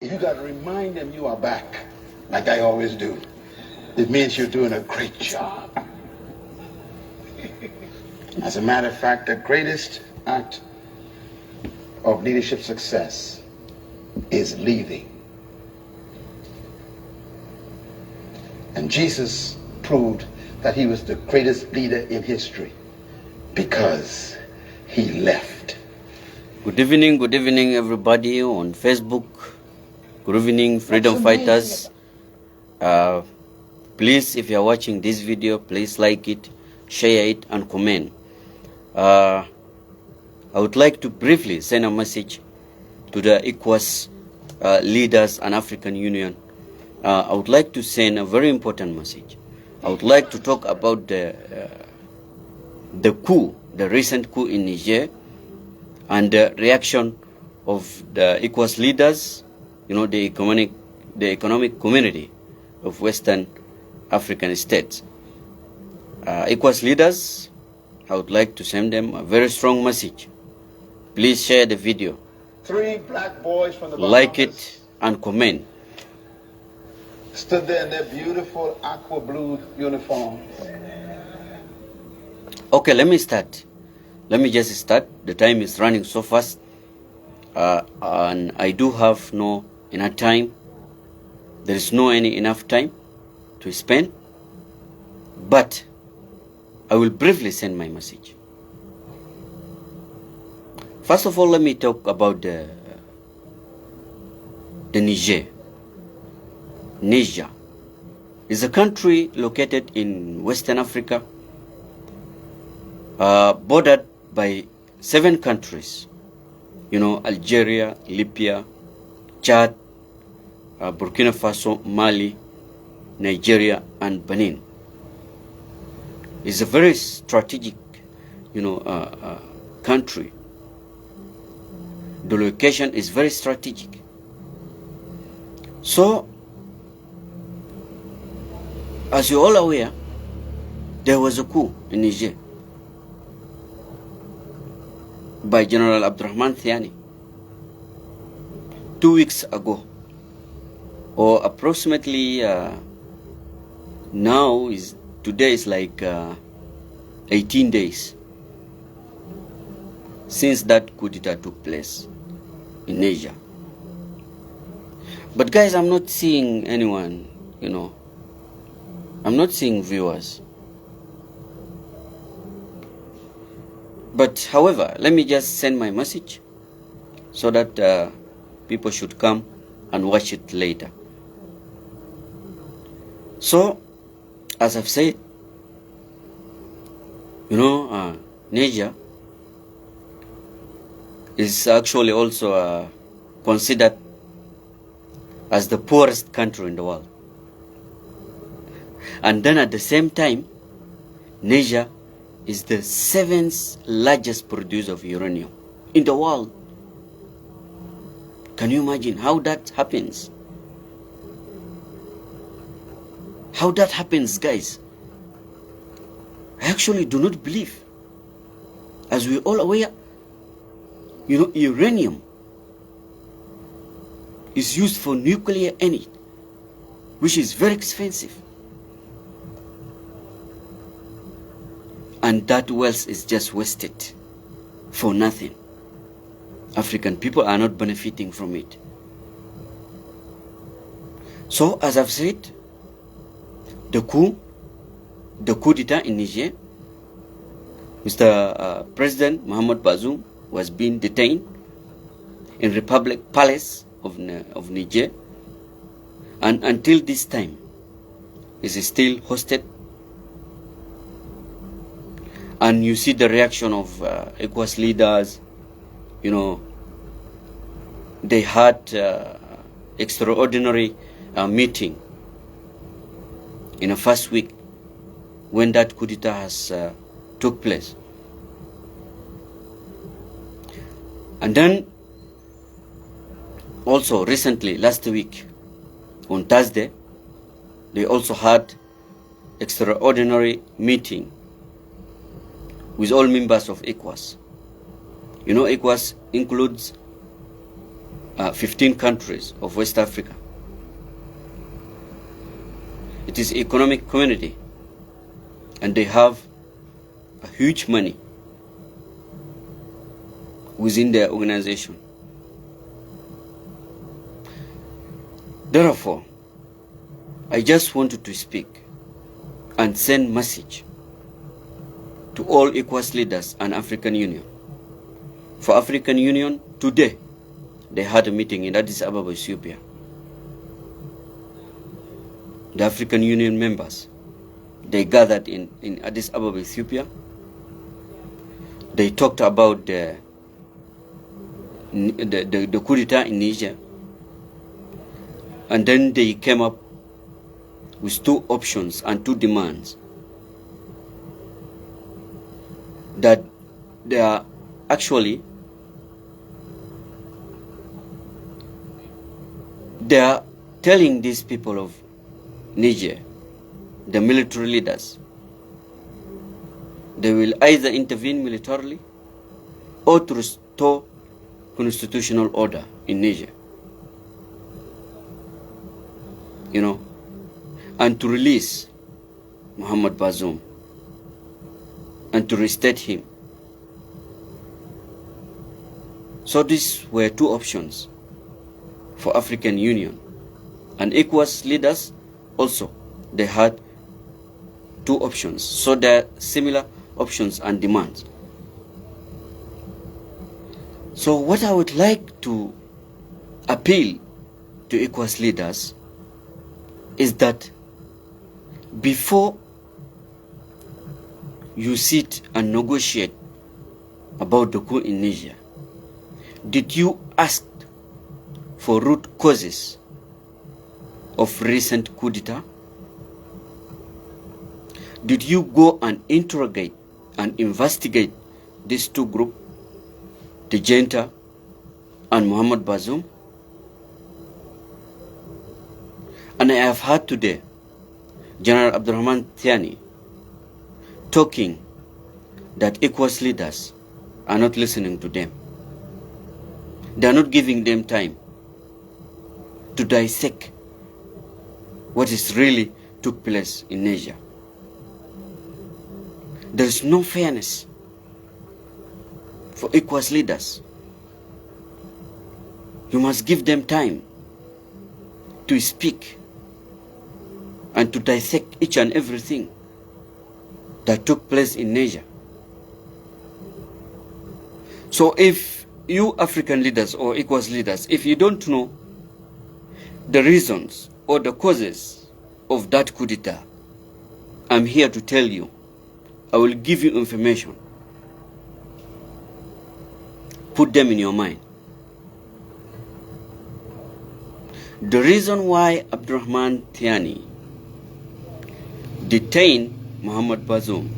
if you got to remind them you are back, like I always do, it means you're doing a great job. As a matter of fact, the greatest act of leadership success is leaving. And Jesus proved that he was the greatest leader in history because he left. Good evening everybody on Facebook. Good evening, freedom fighters. Please, if you are watching this video, please like it, share it, and comment. I would like to briefly send a message to the ECOWAS leaders and African Union. I would like to send a very important message. I would like to talk about the coup, the recent coup in Niger, and the reaction of the ECOWAS leaders, the economic community of Western African states. ECOWAS leaders, I would like to send them a very strong message. Please share the video. 3 black boys from the like it and comment. Stood there in their beautiful aqua blue uniforms. Okay, let me start. Let me just start. The time is running so fast, and I do have no enough time. There is no enough time to spend, but I will briefly send my message. First of all, let me talk about the Niger. Niger is a country located in Western Africa, bordered by 7 countries, Algeria, Libya, Chad, Burkina Faso, Mali, Nigeria, and Benin. It's a very strategic, country. The location is very strategic. So, as you're all aware, there was a coup in Niger by General Abdurrahman Thiani 2 weeks ago, or approximately today is like 18 days since that coup d'etat took place in Niger. But guys, I'm not seeing anyone, I'm not seeing viewers. But however, let me just send my message so that people should come and watch it later. So, as I've said, Niger is actually also considered as the poorest country in the world. And then at the same time, Niger is the 7th largest producer of uranium in the world. Can you imagine how that happens? How that happens, guys? I actually do not believe. As we all aware, uranium is used for nuclear energy, which is very expensive. And that wealth is just wasted for nothing. African people are not benefiting from it. So, as I've said, the coup d'etat in Niger, Mr. President Mohamed Bazoum was being detained in Republic Palace of Niger, and until this time is still hosted. And you see the reaction of ECOWAS leaders. They had extraordinary meeting in the first week when that coup d'etat has took place. And then also recently, last week, on Thursday, they also had extraordinary meeting with all members of ECOWAS. ECOWAS includes 15 countries of West Africa. It is economic community, and they have a huge money within their organization. Therefore, I just wanted to speak and send message to all ECOWAS leaders and African Union. For African Union, today, they had a meeting in Addis Ababa, Ethiopia. The African Union members, they gathered in Addis Ababa, Ethiopia. They talked about the coup d'etat in Niger. And then they came up with 2 options and 2 demands that they are actually telling these people of Niger, the military leaders, they will either intervene militarily or to restore constitutional order in Niger, and to release Mohamed Bazoum and to restate him. So these were 2 options for African Union. And ECOWAS leaders also, they had 2 options. So there are similar options and demands. So what I would like to appeal to ECOWAS leaders is that before you sit and negotiate about the coup in Niger, did you ask for root causes of recent coup d'etat? Did you go and interrogate and investigate these 2 groups, the junta and Mohamed Bazoum? And I have heard today General Abdurrahman Tiani talking that ECOWAS leaders are not listening to them. They are not giving them time to dissect what is really took place in Niger. There is no fairness for ECOWAS leaders. You must give them time to speak and to dissect each and everything that took place in Niger. So if you African leaders or ECOWAS leaders, if you don't know the reasons or the causes of that coup d'etat, I'm here to tell you. I will give you information. Put them in your mind. The reason why Abdurrahman Tiani detained Mohamed Bazoum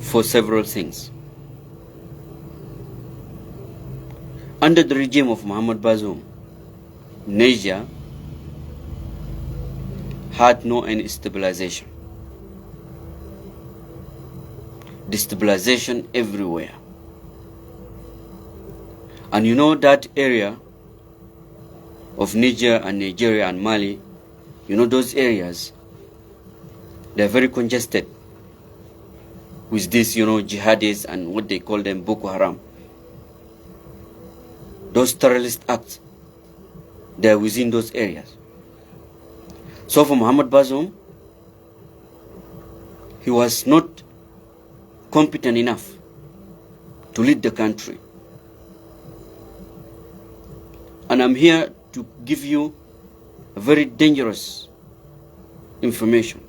for several things. Under the regime of Mohamed Bazoum, Niger had no any stabilization. Destabilization everywhere. And you know that area of Niger and Nigeria and Mali, you know those areas, they're very congested with this, jihadis and what they call them Boko Haram. Those terrorist acts, they're within those areas. So for Mohamed Bazoum, he was not competent enough to lead the country. And I'm here to give you a very dangerous information.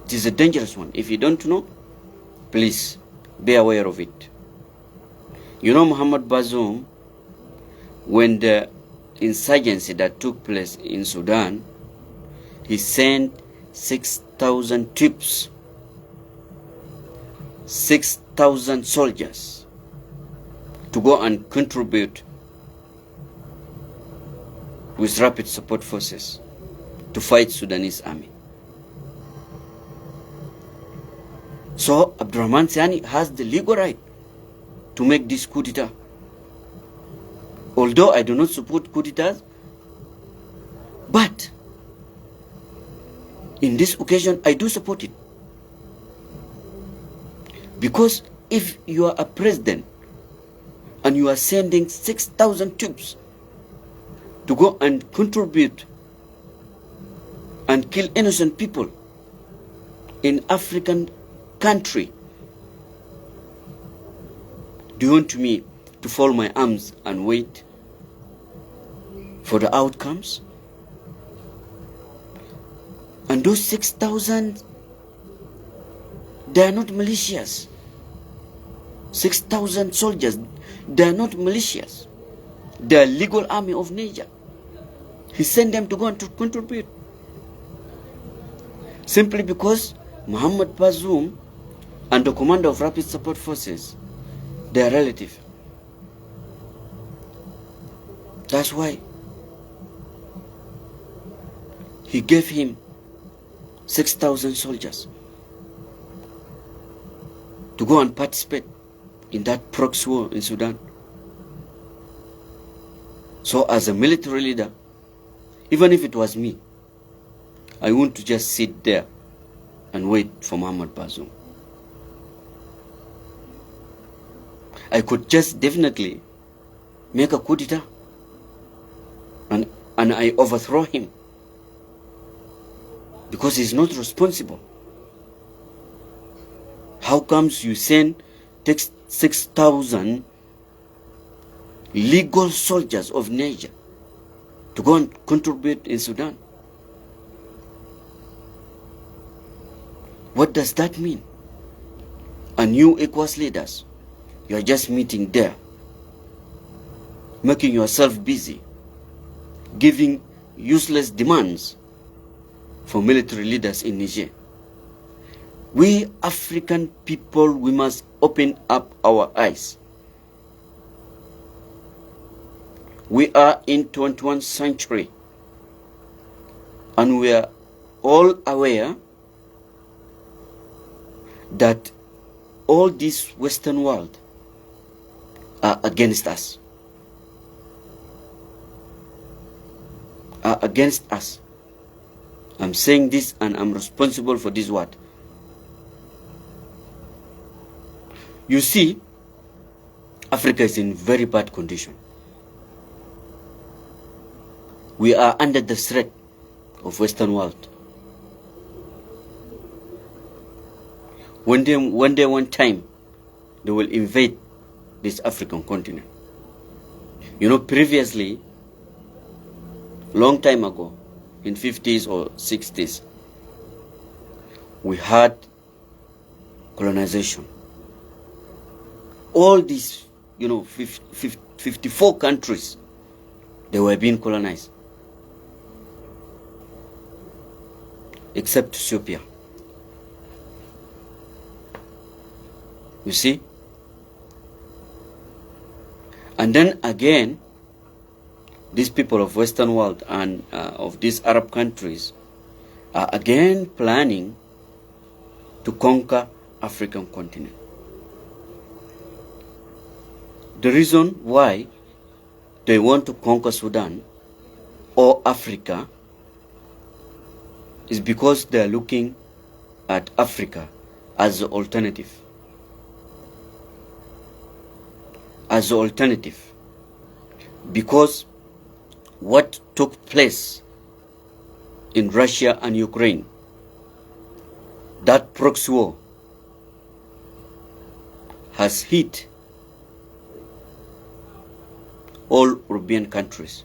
It is a dangerous one. If you don't know, please be aware of it. You know Mohamed Bazoum, when the insurgency that took place in Sudan, he sent 6,000 troops, 6,000 soldiers to go and contribute with rapid support forces to fight Sudanese army. So Abdurrahman Tiani has the legal right to make this coup d'etat. Although I do not support coup d'etats, but in this occasion I do support it. Because if you are a president and you are sending 6,000 troops to go and contribute and kill innocent people in African country, do you want me to fold my arms and wait for the outcomes? And those 6,000, they are not militias. 6,000 soldiers, they are not militias. They are legal army of Niger. He sent them to go and to contribute. Simply because Muhammad Bazoum and the commander of Rapid Support Forces, they are relative. That's why he gave him 6,000 soldiers to go and participate in that proxy war in Sudan. So as a military leader, even if it was me, I want to just sit there and wait for Muhammad Bazoum. I could just definitely make a coup d'etat and I overthrow him because he's not responsible. How comes you send 6,000 legal soldiers of Niger to go and contribute in Sudan? What does that mean? And you ECOWAS leaders, you are just meeting there, making yourself busy, giving useless demands for military leaders in Niger. We African people, we must open up our eyes. We are in 21st century and we are all aware that all this Western world are against us. Are against us. I'm saying this and I'm responsible for this word. You see, Africa is in very bad condition. We are under the threat of Western world. One time, they will invade this African continent. You know, previously, long time ago, in 50s or 60s, we had colonization. All these, 54 countries, they were being colonized, except Ethiopia. You see? And then again, these people of Western world and of these Arab countries are again planning to conquer African continent. The reason why they want to conquer Sudan or Africa is because they are looking at Africa as the alternative. As the alternative. Because what took place in Russia and Ukraine, that proxy war, has hit all European countries.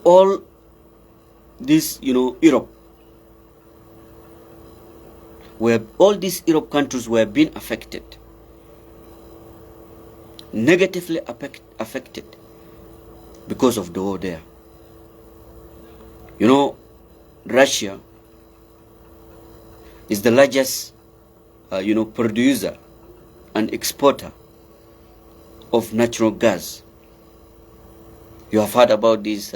All this, Europe, where all these Europe countries were being affected, negatively affected because of the war there. Russia is the largest, producer and exporter of natural gas. You have heard about these,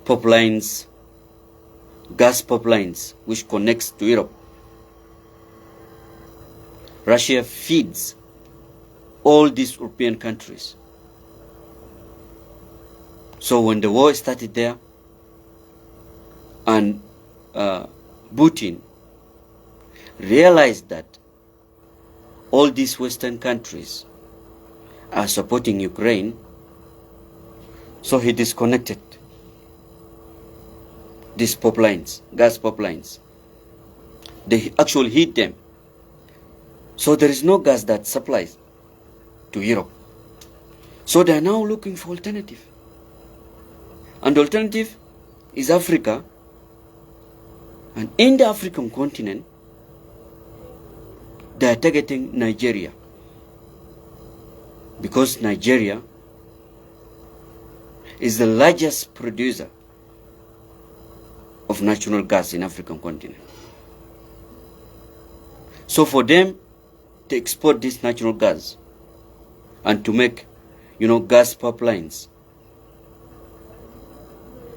pipelines, gas pipelines, which connects to Europe. Russia feeds all these European countries. So when the war started there, and Putin realized that all these Western countries are supporting Ukraine, so he disconnected these pipelines, gas pipelines. They actually hit them. So there is no gas that supplies to Europe. So they are now looking for alternative. And the alternative is Africa. And in the African continent, they are targeting Nigeria. Because Nigeria is the largest producer of natural gas in African continent. So for them to export this natural gas and to make, gas pipelines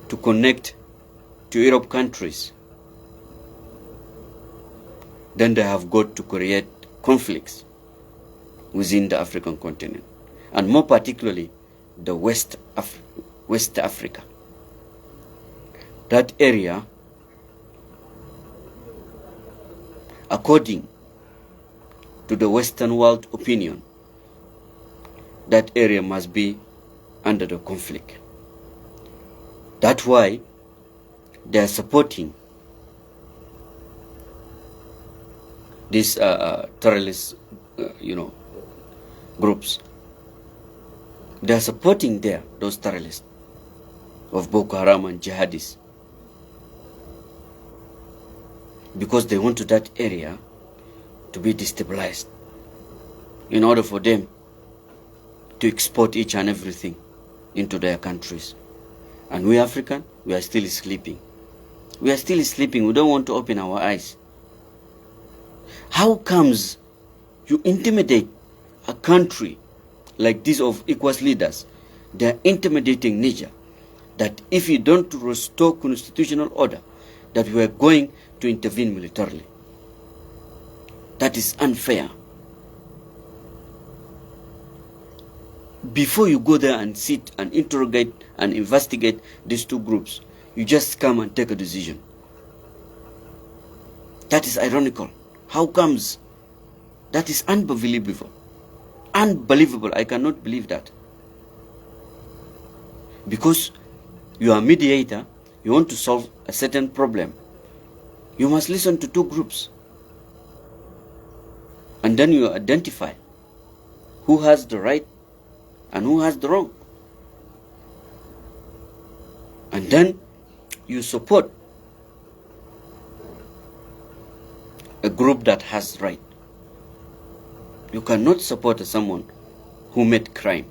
to connect to Europe countries, then they have got to create conflicts within the African continent, and more particularly the West Africa. That area, according to the Western world opinion, that area must be under the conflict. That's why they are supporting these terrorist, groups. They are supporting those terrorists of Boko Haram and jihadists, because they want that area to be destabilized in order for them to export each and everything into their countries. And we Africans, we are still sleeping. We are still sleeping. We don't want to open our eyes. How comes you intimidate a country like this of ECOWAS leaders? They are intimidating Niger, that if you don't restore constitutional order, that we are going to intervene militarily. That is unfair. Before you go there and sit and interrogate and investigate these two groups, you just come and take a decision. That is ironical. How comes? That is unbelievable. Unbelievable. I cannot believe that. Because you are a mediator, you want to solve a certain problem, you must listen to two groups. And then you identify who has the right and who has the wrong. And then you support a group that has right. You cannot support someone who made crime.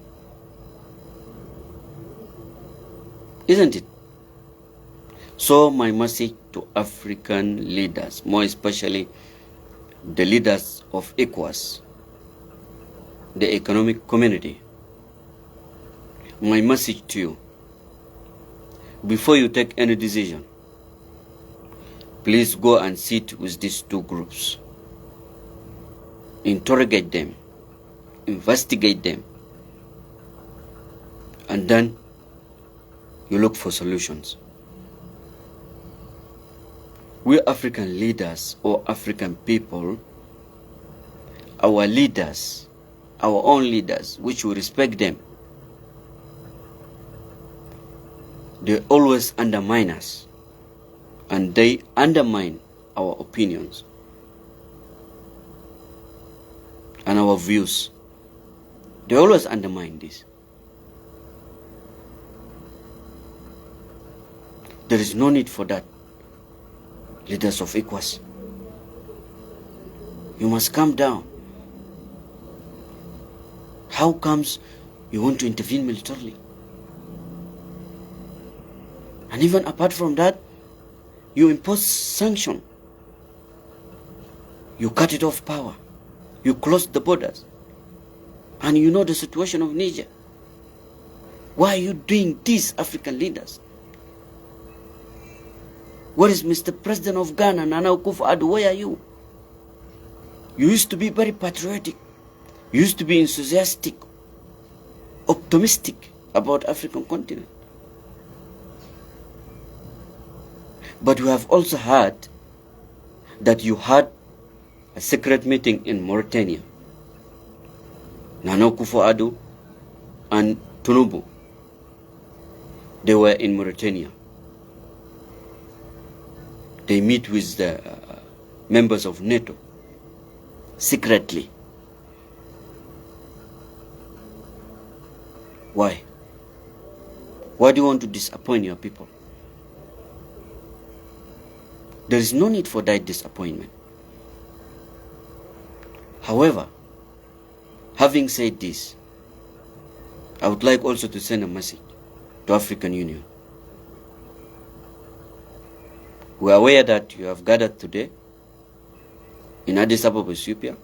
Isn't it? So my message to African leaders, more especially the leaders of ECOWAS, the economic community, my message to you, before you take any decision, please go and sit with these two groups. Interrogate them, investigate them, and then you look for solutions. We African leaders or African people, our leaders, our own leaders, which we respect them, they always undermine us, and they undermine our opinions and our views. They always undermine this. There is no need for that. Leaders of ECOWAS, you must calm down. How comes you want to intervene militarily? And even apart from that, you impose sanction. You cut it off power. You close the borders. And you know the situation of Niger. Why are you doing this, African leaders? Where is Mr. President of Ghana, Nana Akufo-Addo? Where are you? You used to be very patriotic. used to be enthusiastic, optimistic about African continent. But we have also heard that you had a secret meeting in Mauritania. Nana Akufo-Addo and Tinubu, they were in Mauritania. They meet with the members of NATO secretly. Why? Why do you want to disappoint your people? There is no need for that disappointment. However, having said this, I would like also to send a message to African Union. We are aware that you have gathered today in Addis Ababa, Ethiopia,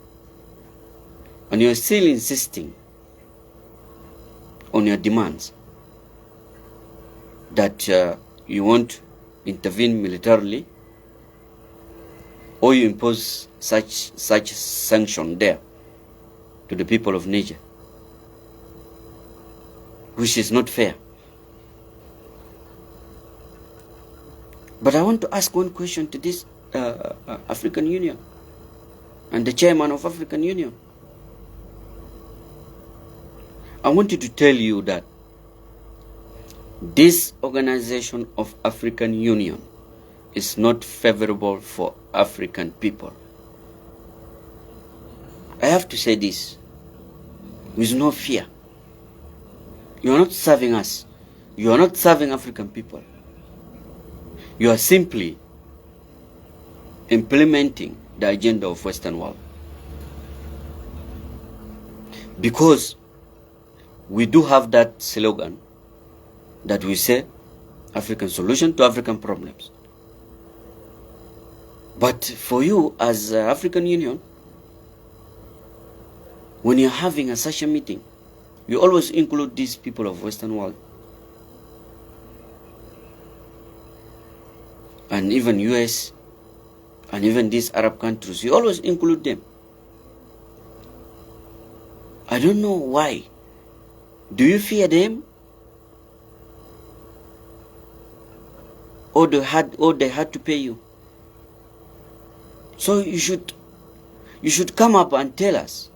and you are still insisting on your demands that you won't intervene militarily or you impose such sanction there to the people of Niger, which is not fair. But I want to ask one question to this African Union and the chairman of African Union. I wanted to tell you that this organization of African Union is not favorable for African people. I have to say this with no fear. You are not serving us. You are not serving African people. You are simply implementing the agenda of Western world. Because we do have that slogan that we say African solution to African problems. But for you as African Union, when you're having such a meeting, you always include these people of Western world. And even US, and even these Arab countries, you always include them. I don't know why. Do you fear them? Or they had to pay you? So you should come up and tell us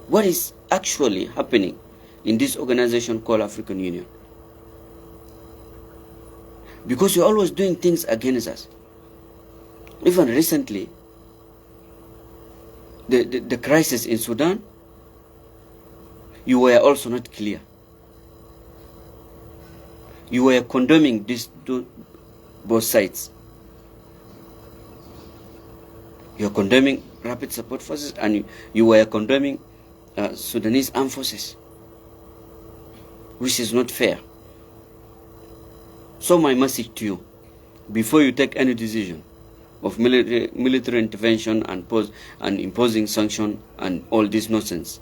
what is actually happening in this organization called African Union. Because you're always doing things against us. Even recently, the crisis in Sudan, you were also not clear. You were condemning both sides. You are condemning Rapid Support Forces and you were condemning Sudanese armed forces, which is not fair. So my message to you, before you take any decision of military intervention and imposing sanction and all this nonsense,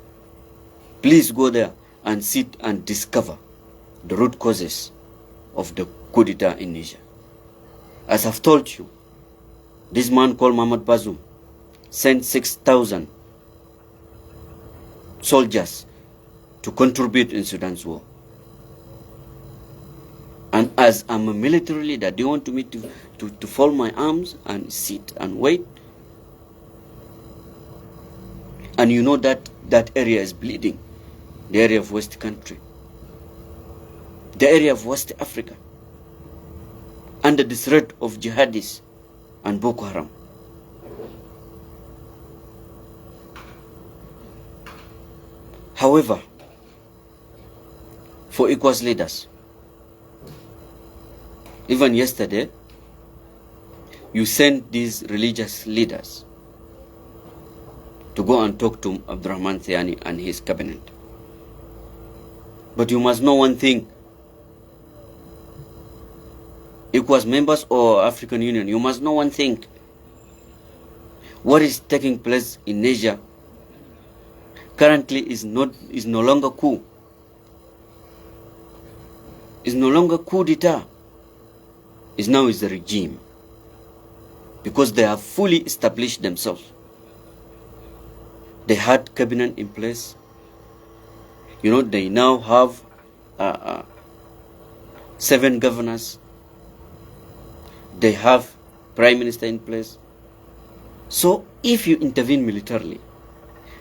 please go there and sit and discover the root causes of the coup d'etat in Niger. As I've told you, this man called Mohamed Bazoum sent 6,000 soldiers to contribute in Sudan's war. And as I'm a military leader, they want me to fold my arms and sit and wait. And you know that area is bleeding. The area of West Country. The area of West Africa. Under the threat of jihadists and Boko Haram. However, for ECOWAS leaders, even yesterday, you sent these religious leaders to go and talk to Abdurrahman Thiani and his cabinet. But you must know one thing. ECOWAS members or African Union, you must know one thing. What is taking place in Niger currently is no longer coup. Is no longer coup d'etat. Is now is the regime. Because they have fully established themselves. They had cabinet in place. You know, they now have 7 governors. They have prime minister in place. So if you intervene militarily,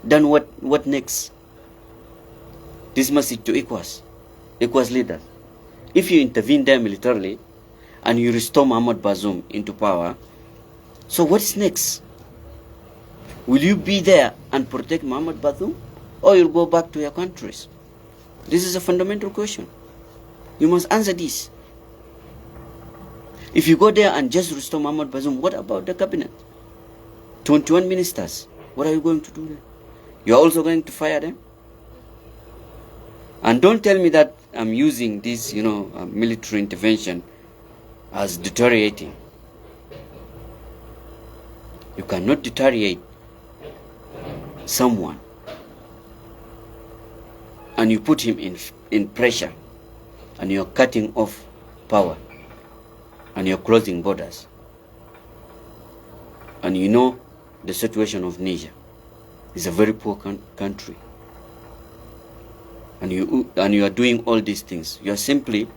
then what next? This message to ECOWAS leaders. If you intervene there militarily and you restore Mohamed Bazoum into power, so what is next? Will you be there and protect Mohamed Bazoum, or you'll go back to your countries? This is a fundamental question. You must answer this. If you go there and just restore Mohamed Bazoum, what about the cabinet? 21 ministers. What are you going to do there? You're also going to fire them? And don't tell me that I'm using this, military intervention as deteriorating. You cannot deteriorate someone and you put him in pressure, and you're cutting off power, and you're closing borders. And you know the situation of Niger is a very poor country. And you are doing all these things. You are simply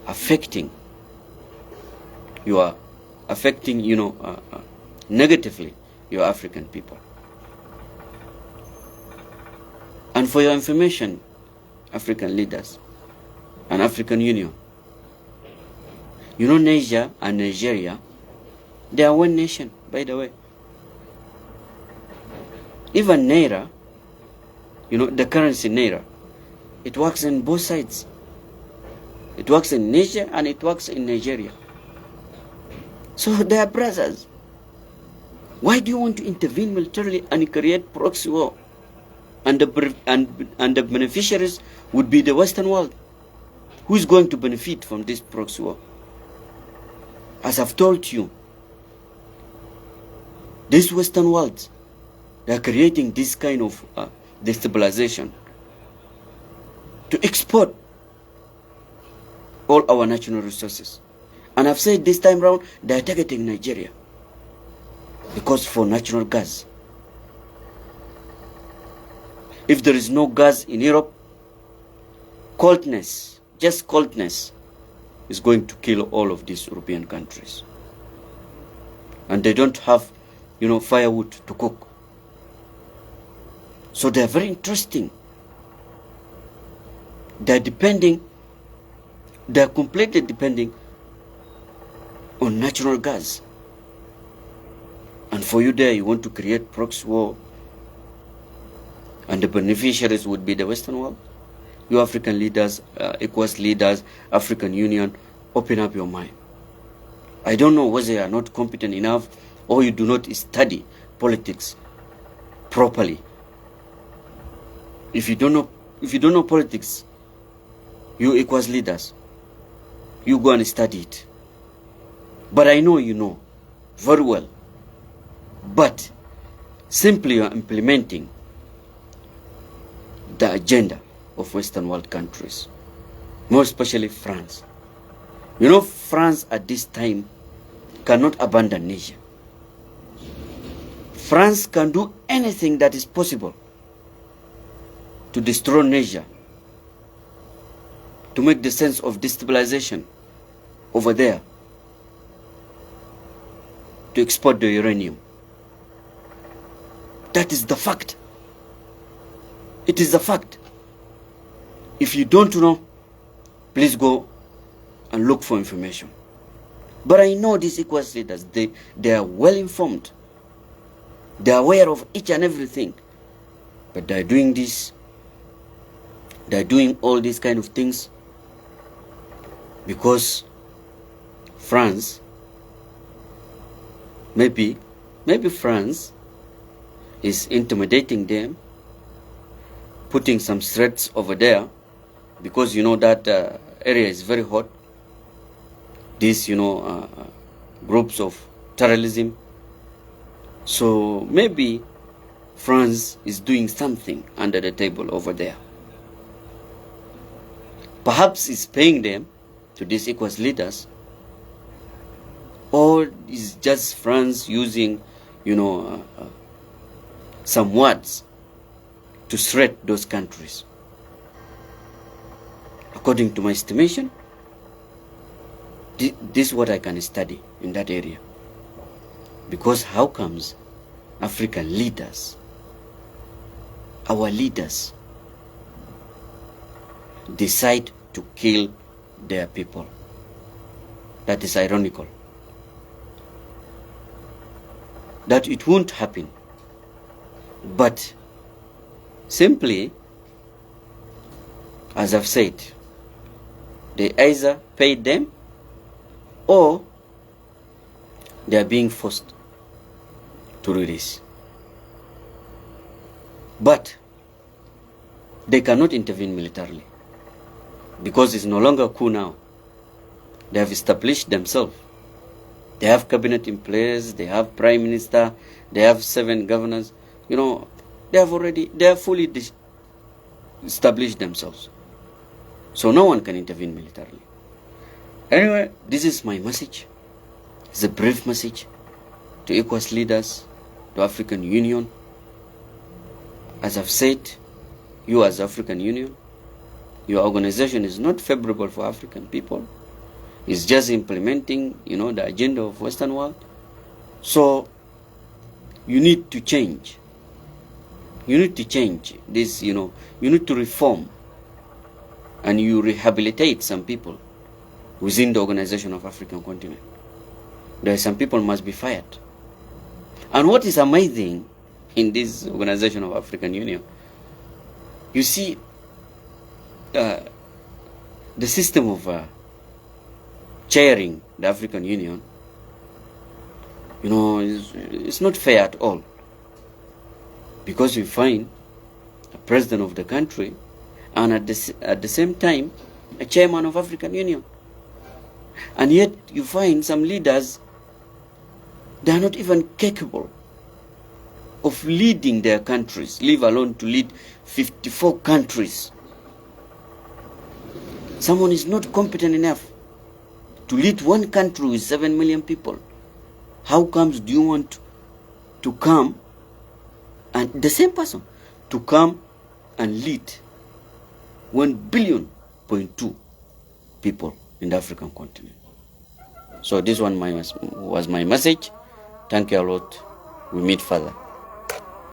affecting. You are affecting, negatively your African people. And for your information, African leaders and African Union, you know, Niger and Nigeria, they are one nation, by the way. Even Naira, the currency Naira, it works in both sides. It works in Niger and it works in Nigeria. So they are brothers. Why do you want to intervene militarily and create proxy war? And the beneficiaries would be the Western world. Who is going to benefit from this proxy war? As I've told you, this Western world, they are creating this kind of destabilization to export all our national resources. And I've said this time round, they are targeting Nigeria because for natural gas. If there is no gas in Europe, coldness, just coldness, is going to kill all of these European countries. And they don't have, firewood to cook. So they're very interesting. They're completely depending on natural gas. And for you there, you want to create proxy war, and the beneficiaries would be the Western world. You African leaders, ECOWAS leaders, African Union, open up your mind. I don't know whether you are not competent enough or you do not study politics properly. If you don't know politics, you ECOWAS leaders, you go and study it. But I know you know very well. But simply you are implementing the agenda of Western world countries, more especially France. France at this time cannot abandon Niger. France can do anything that is possible to destroy Niger, to make the sense of destabilization over there, to export the uranium. That is the fact. It is a fact. If you don't know, please go and look for information. But I know these ECOWAS leaders, they are well informed. They are aware of each and everything. But they are doing this. They are doing all these kind of things because France, maybe France is intimidating them, putting some threats over there, because that area is very hot. These groups of terrorism. So maybe France is doing something under the table over there. Perhaps it's paying them to these ECOWAS leaders, or is just France using some words to threat those countries. According to my estimation, this is what I can study in that area. Because how comes African leaders, our leaders, decide to kill their people? That is ironical. That it won't happen. But simply, as I've said, they either pay them or they are being forced to do this. But they cannot intervene militarily because it's no longer a coup now. They have established themselves. They have cabinet in place, they have prime minister, they have 7 governors. They have fully established themselves. So no one can intervene militarily. Anyway, this is my message. It's a brief message to ECOWAS leaders, to African Union. As I've said, you as African Union, your organization is not favorable for African people. It's just implementing, the agenda of Western world. So you need to change. You need to change this, you need to reform. And you rehabilitate some people within the Organization of African Continent. There are some people must be fired. And what is amazing in this Organization of African Union, you see, the system of chairing the African Union, it's not fair at all. Because you find a president of the country and at the same time a chairman of African Union. And yet you find some leaders, they are not even capable of leading their countries, leave alone to lead 54 countries. Someone is not competent enough to lead one country with 7 million people. How comes do you want to come, and the same person, to come and lead 1.2 billion people in the African continent? So this one was my message. Thank you a lot. We meet further.